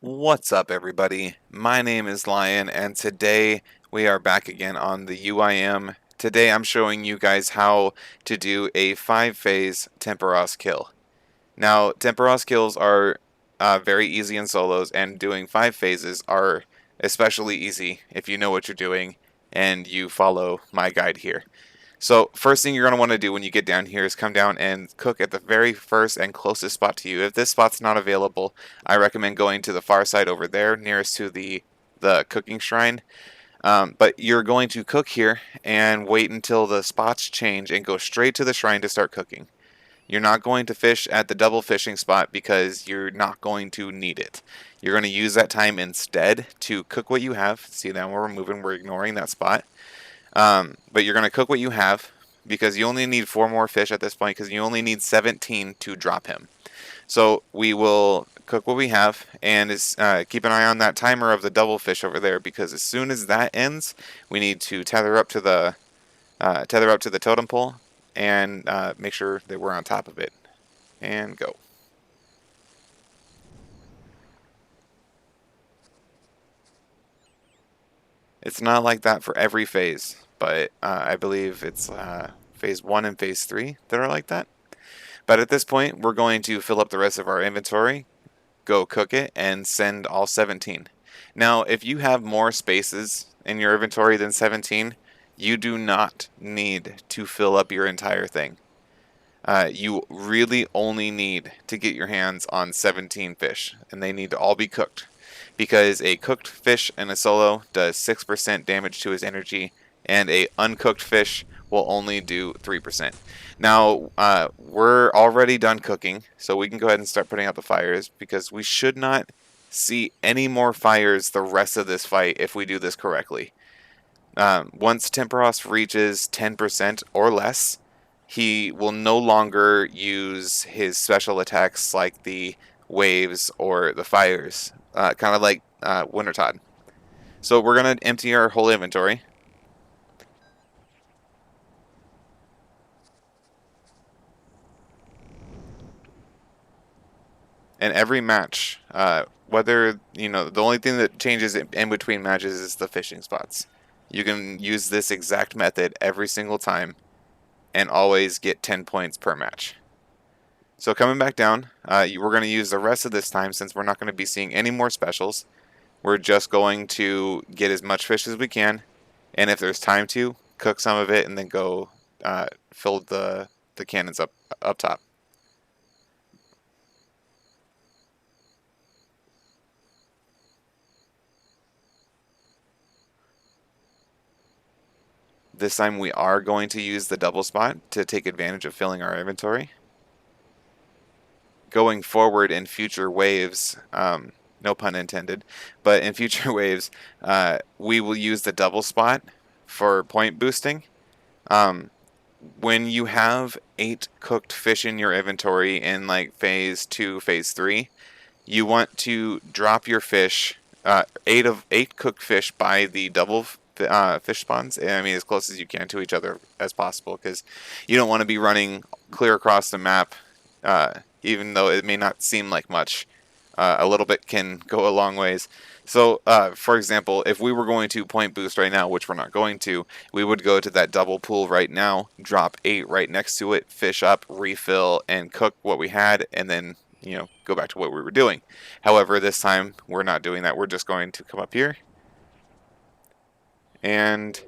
What's up, everybody? My name is Lion, and today we are back again on the UIM. Today I'm showing you guys how to do a 5-phase Tempoross kill. Now, Tempoross kills are very easy in solos, and doing 5 phases are especially easy if you know what you're doing and you follow my guide here. So first thing you're going to want to do when you get down here is come down and cook at the very first and closest spot to you. If this spot's not available, I recommend going to the far side over there, nearest to the cooking shrine. But you're going to cook here and wait until the spots change and go straight to the shrine to start cooking. You're not going to fish at the double fishing spot because you're not going to need it. You're going to use that time instead to cook what you have. See, now we're moving, we're ignoring that spot. But you're going to cook what you have because you only need 4 more fish at this point because you only need 17 to drop him. So we will cook what we have and keep an eye on that timer of the double fish over there because as soon as that ends, we need to tether up to the totem pole and make sure that we're on top of it. And go. It's not like that for every phase, but I believe it's phase 1 and phase 3 that are like that. But at this point, we're going to fill up the rest of our inventory, go cook it, and send all 17. Now, if you have more spaces in your inventory than 17, you do not need to fill up your entire thing. You really only need to get your hands on 17 fish, and they need to all be cooked. Because a cooked fish in a solo does 6% damage to his energy, and a uncooked fish will only do 3%. Now, we're already done cooking, so we can go ahead and start putting out the fires, because we should not see any more fires the rest of this fight if we do this correctly. Once Tempoross reaches 10% or less, he will no longer use his special attacks like the waves or the fires, kind of like Winter Todd. So we're going to empty our whole inventory. And every match, whether, the only thing that changes in between matches is the fishing spots. You can use this exact method every single time and always get 10 points per match. So coming back down, we're going to use the rest of this time since we're not going to be seeing any more specials. We're just going to get as much fish as we can, and if there's time to, cook some of it and then go fill the cannons up top. This time we are going to use the double spot to take advantage of filling our inventory. Going forward in future waves, no pun intended, but in future waves, we will use the double spot for point boosting. When you have 8 cooked fish in your inventory in like phase 2, phase 3, you want to drop your fish, 8 cooked fish by the double fish spawns. I mean, as close as you can to each other as possible, because you don't want to be running clear across the map, even though it may not seem like much. A little bit can go a long ways. So, for example, if we were going to point boost right now, which we're not going to, we would go to that double pool right now, drop 8 right next to it, fish up, refill, and cook what we had, and then, go back to what we were doing. However, this time, we're not doing that. We're just going to come up here and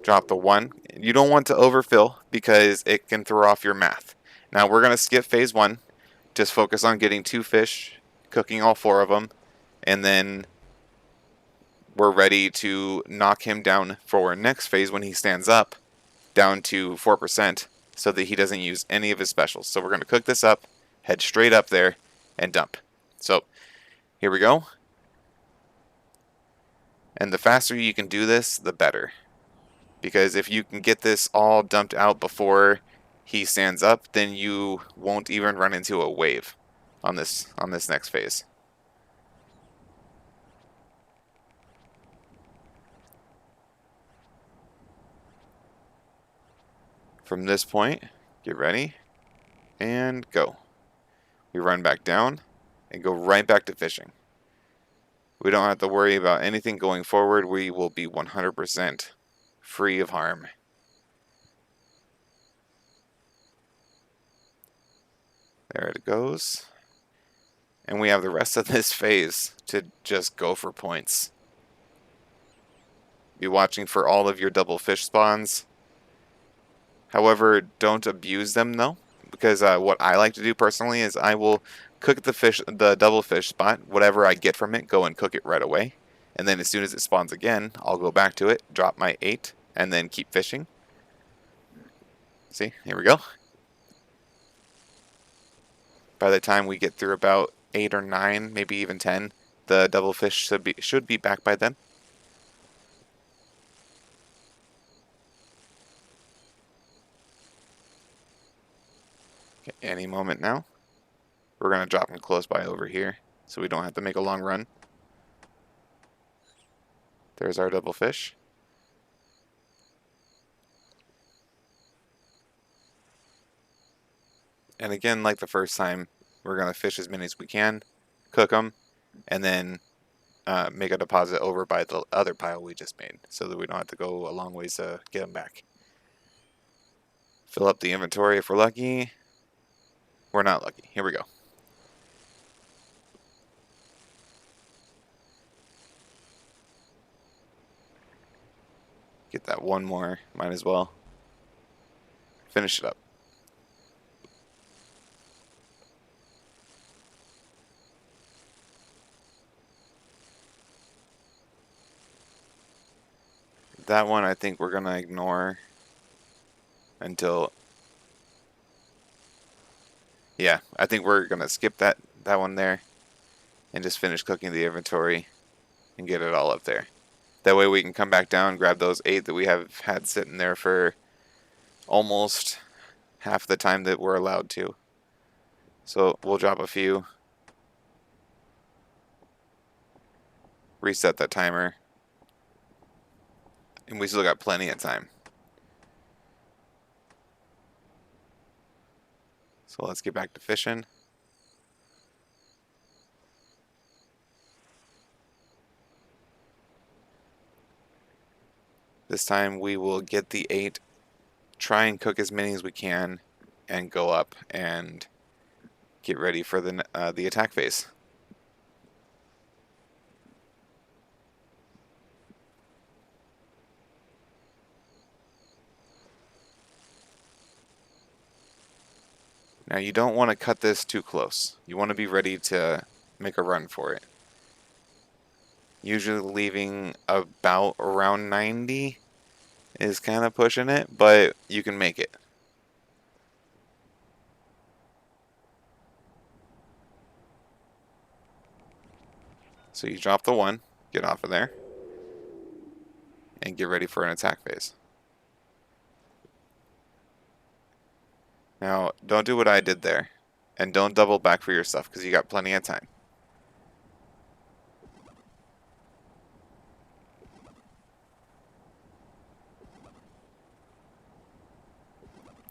drop the 1. You don't want to overfill because it can throw off your math. Now, we're going to skip phase 1. Just focus on getting 2 fish, cooking all 4 of them, and then we're ready to knock him down for next phase when he stands up down to 4% so that he doesn't use any of his specials. So we're going to cook this up, head straight up there, and dump. So here we go. And the faster you can do this, the better. Because if you can get this all dumped out before he stands up, then you won't even run into a wave on this next phase. From this point, get ready, and go. We run back down and go right back to fishing. We don't have to worry about anything going forward. We will be 100% free of harm. There it goes. And we have the rest of this phase to just go for points. Be watching for all of your double fish spawns. However, don't abuse them though, because what I like to do personally is I will cook the double fish spot, whatever I get from it, go and cook it right away. And then as soon as it spawns again, I'll go back to it, drop my 8, and then keep fishing. See, here we go. By the time we get through about 8 or 9, maybe even 10, the double fish should be back by then. Okay, any moment now. We're going to drop them close by over here so we don't have to make a long run. There's our double fish. And again, like the first time, we're going to fish as many as we can, cook them, and then make a deposit over by the other pile we just made so that we don't have to go a long ways to get them back. Fill up the inventory if we're lucky. We're not lucky. Here we go. Get that one more. Might as well. Finish it up. That one I think we're going to ignore until... Yeah, I think we're going to skip that one there and just finish cooking the inventory and get it all up there. That way we can come back down, grab those 8 that we have had sitting there for almost half the time that we're allowed to. So we'll drop a few. Reset that timer. And we still got plenty of time. So let's get back to fishing. This time we will get the 8, try and cook as many as we can, and go up and get ready for the attack phase. Now you don't want to cut this too close. You want to be ready to make a run for it. Usually leaving about around 90 is kind of pushing it, but you can make it. So you drop the 1, get off of there, and get ready for an attack phase. Now, don't do what I did there, and don't double back for your stuff because you got plenty of time.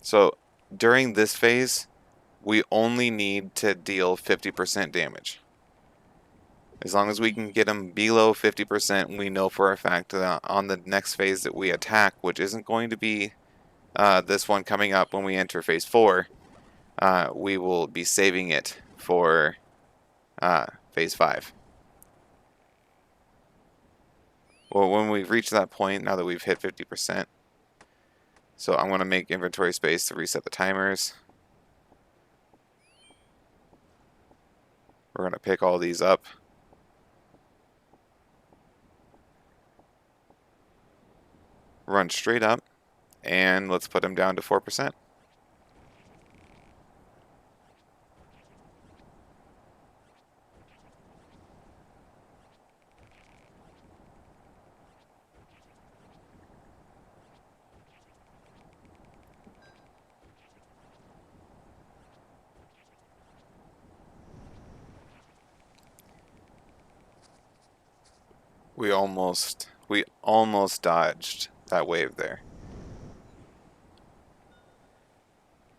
So, during this phase, we only need to deal 50% damage. As long as we can get them below 50%, we know for a fact that on the next phase that we attack, which isn't going to be this one coming up when we enter phase 4, we will be saving it for phase 5. Well, when we've reached that point, now that we've hit 50%, so I'm going to make inventory space to reset the timers. We're going to pick all these up. Run straight up, and let's put them down to 4%. We almost dodged that wave there.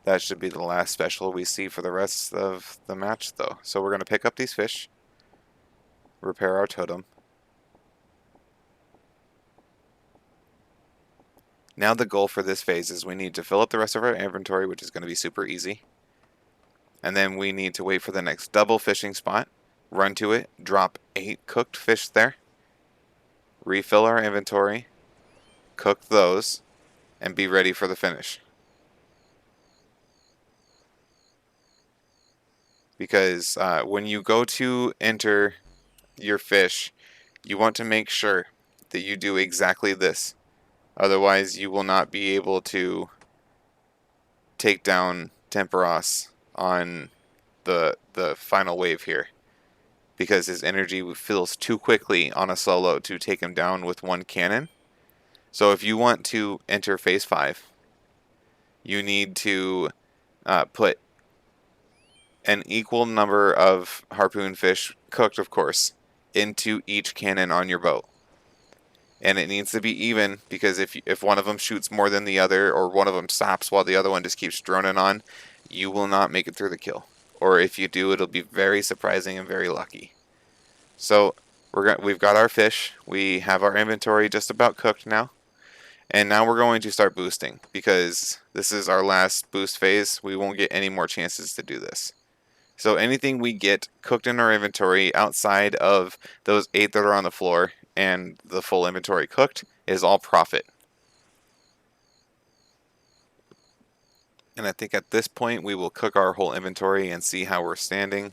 That should be the last special we see for the rest of the match though. So we're going to pick up these fish. repair our totem. Now the goal for this phase is we need to fill up the rest of our inventory, which is going to be super easy. And then we need to wait for the next double fishing spot, run to it, drop 8 cooked fish there, refill our inventory, cook those, and be ready for the finish. Because when you go to enter your fish, you want to make sure that you do exactly this. Otherwise, you will not be able to take down Tempoross on the final wave here, because his energy fills too quickly on a solo to take him down with one cannon. So if you want to enter phase 5, you need to put an equal number of harpoon fish, cooked of course, into each cannon on your boat. And it needs to be even, because if one of them shoots more than the other, or one of them stops while the other one just keeps droning on, you will not make it through the kill. Or if you do, it'll be very surprising and very lucky. So we've got our fish. We have our inventory just about cooked now. And now we're going to start boosting, because this is our last boost phase. We won't get any more chances to do this. So anything we get cooked in our inventory outside of those 8 that are on the floor and the full inventory cooked is all profit. And I think at this point we will cook our whole inventory and see how we're standing.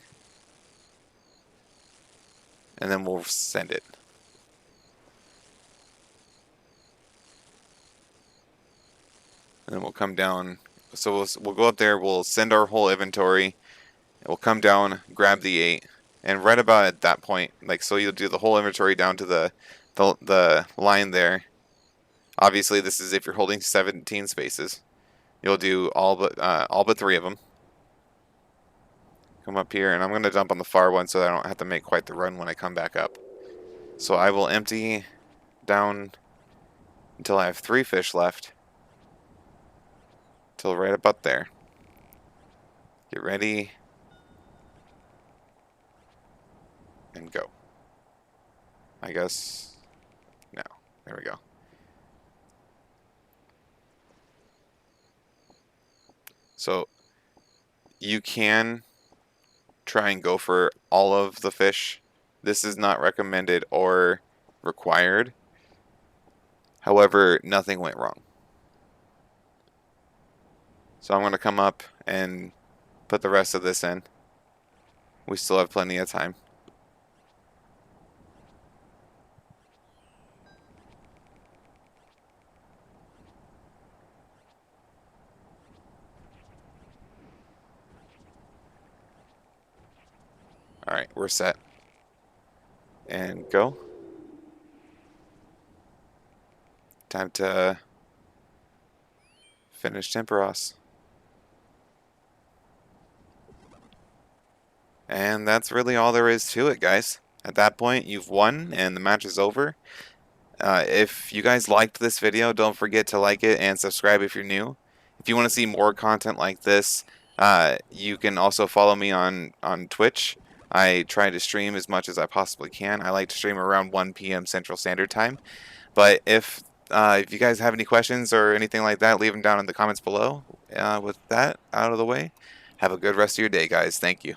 And then we'll send it. And then we'll come down. So we'll go up there, we'll send our whole inventory. We'll come down, grab the 8, and right about at that point, like, so you'll do the whole inventory down to the line there. Obviously, this is if you're holding 17 spaces. You'll do all but 3 of them. Come up here, and I'm going to jump on the far one so that I don't have to make quite the run when I come back up. So I will empty down until I have 3 fish left. Till right about there. Get ready. And go. I guess. No. There we go. So you can try and go for all of the fish. This is not recommended or required. However, nothing went wrong. So I'm going to come up and put the rest of this in. We still have plenty of time. Alright, we're set. And go. Time to finish Tempoross. And that's really all there is to it, guys. At that point, you've won and the match is over. If you guys liked this video, don't forget to like it and subscribe if you're new. If you want to see more content like this, you can also follow me on Twitch. I try to stream as much as I possibly can. I like to stream around 1 p.m. Central Standard Time. But if you guys have any questions or anything like that, leave them down in the comments below. With that out of the way, have a good rest of your day, guys. Thank you.